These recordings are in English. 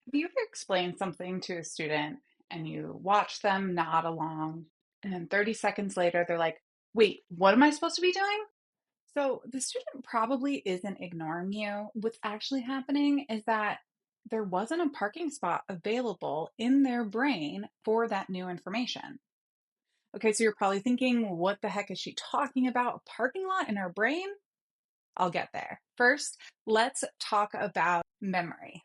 Have you ever explained something to a student and you watch them nod along, and then 30 seconds later, they're like, wait, what am I supposed to be doing? So the student probably isn't ignoring you. What's actually happening is that there wasn't a parking spot available in their brain for that new information. Okay, so you're probably thinking, what the heck is she talking about? A parking lot in her brain? I'll get there. First, let's talk about memory.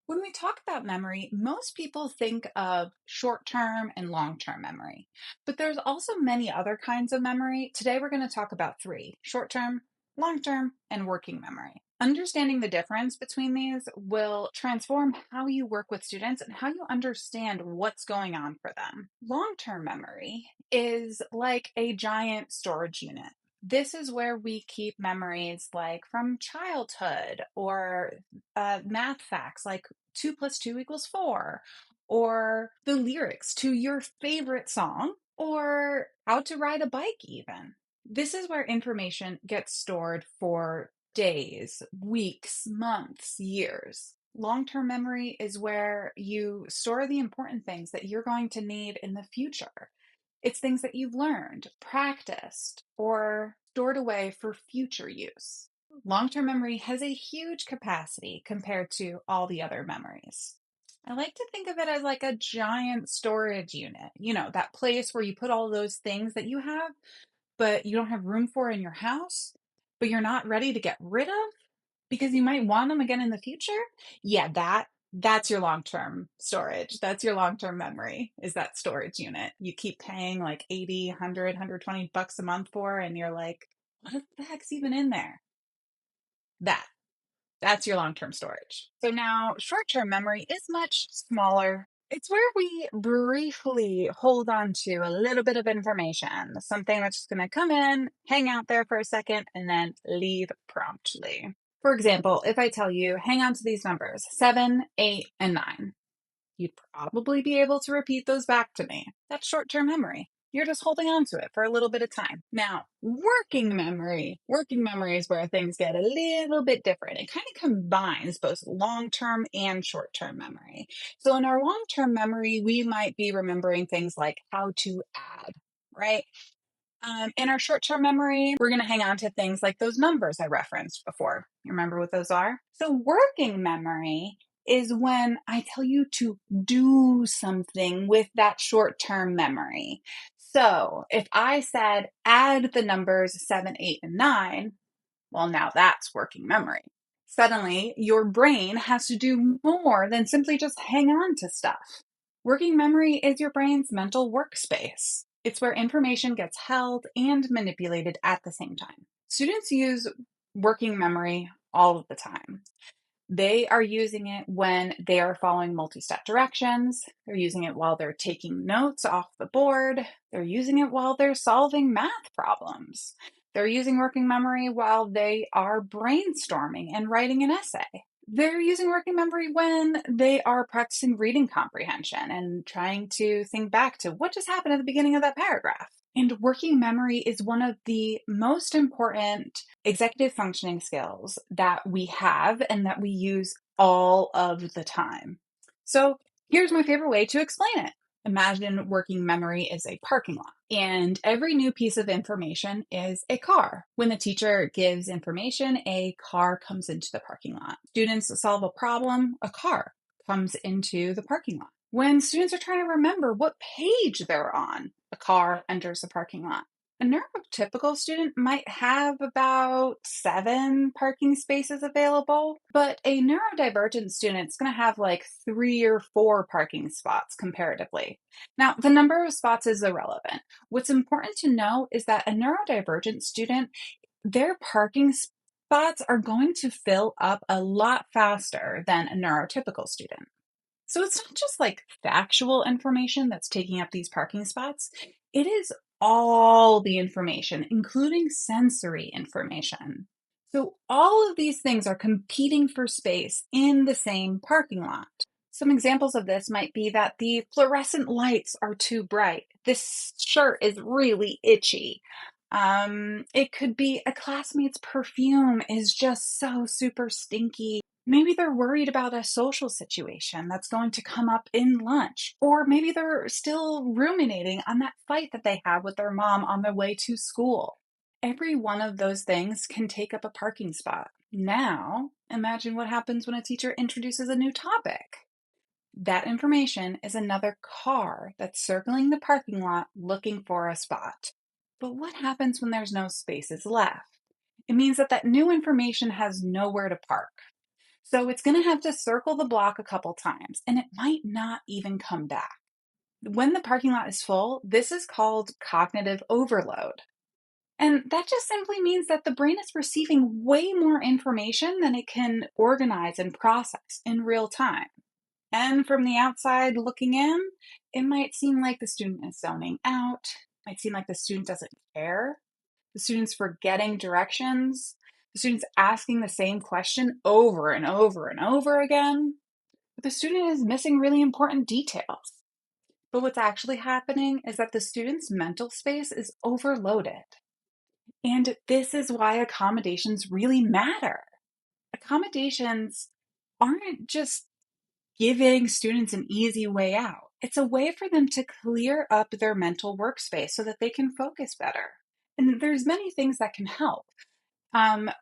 When we talk about memory, most people think of short term and long term memory, but there's also many other kinds of memory. Today, we're going to talk about three: short term, long term, and working memory. Understanding the difference between these will transform how you work with students and how you understand what's going on for them. Long term memory is like a giant storage unit. This is where we keep memories like from childhood or math facts like 2 plus 2 equals 4, or the lyrics to your favorite song, or how to ride a bike, even. This is where information gets stored for days, weeks, months, years. Long term memory is where you store the important things that you're going to need in the future. It's things that you've learned, practiced, or stored away for future use. Long-term memory has a huge capacity compared to all the other memories. I like to think of it as like a giant storage unit. You know, that place where you put all those things that you have, but you don't have room for in your house, but you're not ready to get rid of because you might want them again in the future. Yeah, that's your long-term storage. That's your long-term memory, is that storage unit. You keep paying like 80, 100, $120 a month for, and you're like, what the heck's even in there? That That's your long-term storage. So now short-term memory is much smaller. It's where we briefly hold on to a little bit of information, something that's just going to come in, hang out there for a second, and then leave promptly. For example, if I tell you, hang on to these numbers, 7, 8, and 9, you'd probably be able to repeat those back to me. That's short-term memory. You're just holding on to it for a little bit of time. Now, working memory. Working memory is where things get a little bit different. It kind of combines both long-term and short-term memory. So in our long-term memory, we might be remembering things like how to add, right? In our short-term memory, we're going to hang on to things like those numbers I referenced before. You remember what those are? So working memory is when I tell you to do something with that short-term memory. So if I said add the numbers 7, 8, and 9, well, now that's working memory. Suddenly, your brain has to do more than simply just hang on to stuff. Working memory is your brain's mental workspace. It's where information gets held and manipulated at the same time. Students use working memory all of the time. They are using it when they are following multi-step directions. They're using it while they're taking notes off the board. They're using it while they're solving math problems. They're using working memory while they are brainstorming and writing an essay. They're using working memory when they are practicing reading comprehension and trying to think back to what just happened at the beginning of that paragraph. And working memory is one of the most important executive functioning skills that we have and that we use all of the time. So here's my favorite way to explain it. Imagine working memory is a parking lot, and every new piece of information is a car. When the teacher gives information, a car comes into the parking lot. Students solve a problem, a car comes into the parking lot. When students are trying to remember what page they're on, a car enters the parking lot. A neurotypical student might have about 7 parking spaces available, but a neurodivergent student is going to have like 3 or 4 parking spots comparatively. Now, the number of spots is irrelevant. What's important to know is that a neurodivergent student, their parking spots are going to fill up a lot faster than a neurotypical student. So it's not just like factual information that's taking up these parking spots. It is all the information, including sensory information. So all of these things are competing for space in the same parking lot. Some examples of this might be that the fluorescent lights are too bright. This shirt is really itchy. It could be a classmate's perfume is just so super stinky. Maybe they're worried about a social situation that's going to come up in lunch, or maybe they're still ruminating on that fight that they had with their mom on their way to school. Every one of those things can take up a parking spot. Now, imagine what happens when a teacher introduces a new topic. That information is another car that's circling the parking lot looking for a spot. But what happens when there's no spaces left? It means that that new information has nowhere to park. So it's going to have to circle the block a couple times, and it might not even come back. When the parking lot is full, this is called cognitive overload. And that just simply means that the brain is receiving way more information than it can organize and process in real time. And from the outside looking in, it might seem like the student is zoning out, it might seem like the student doesn't care, the student's forgetting directions, the student's asking the same question over and over and over again, but the student is missing really important details. But what's actually happening is that the student's mental space is overloaded. And this is why accommodations really matter. Accommodations aren't just giving students an easy way out. It's a way for them to clear up their mental workspace so that they can focus better. And there's many things that can help.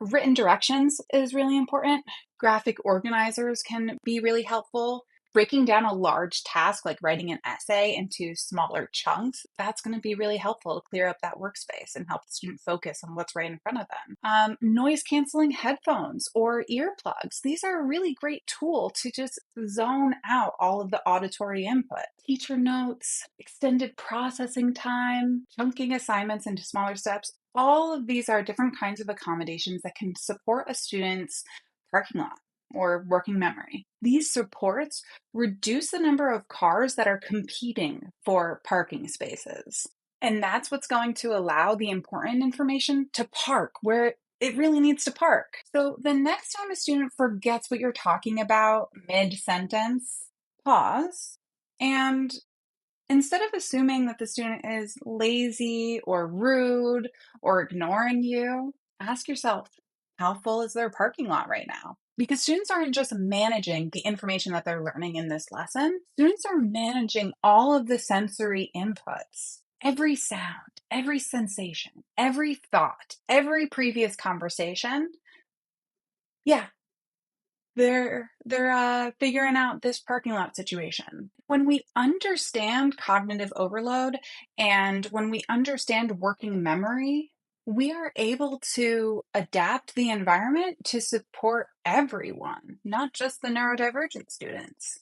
Written directions is really important. Graphic organizers can be really helpful. Breaking down a large task like writing an essay into smaller chunks, that's going to be really helpful to clear up that workspace and help the student focus on what's right in front of them. Noise canceling headphones or earplugs, these are a really great tool to just zone out all of the auditory input. Teacher notes, extended processing time, chunking assignments into smaller steps, all of these are different kinds of accommodations that can support a student's parking lot or working memory. These supports reduce the number of cars that are competing for parking spaces. And that's what's going to allow the important information to park where it really needs to park. So the next time a student forgets what you're talking about mid-sentence, pause and instead of assuming that the student is lazy or rude or ignoring you, ask yourself, how full is their parking lot right now? Because students aren't just managing the information that they're learning in this lesson, students are managing all of the sensory inputs. Every sound, every sensation, every thought, every previous conversation. Yeah, they're figuring out this parking lot situation. When we understand cognitive overload and when we understand working memory, we are able to adapt the environment to support everyone, not just the neurodivergent students.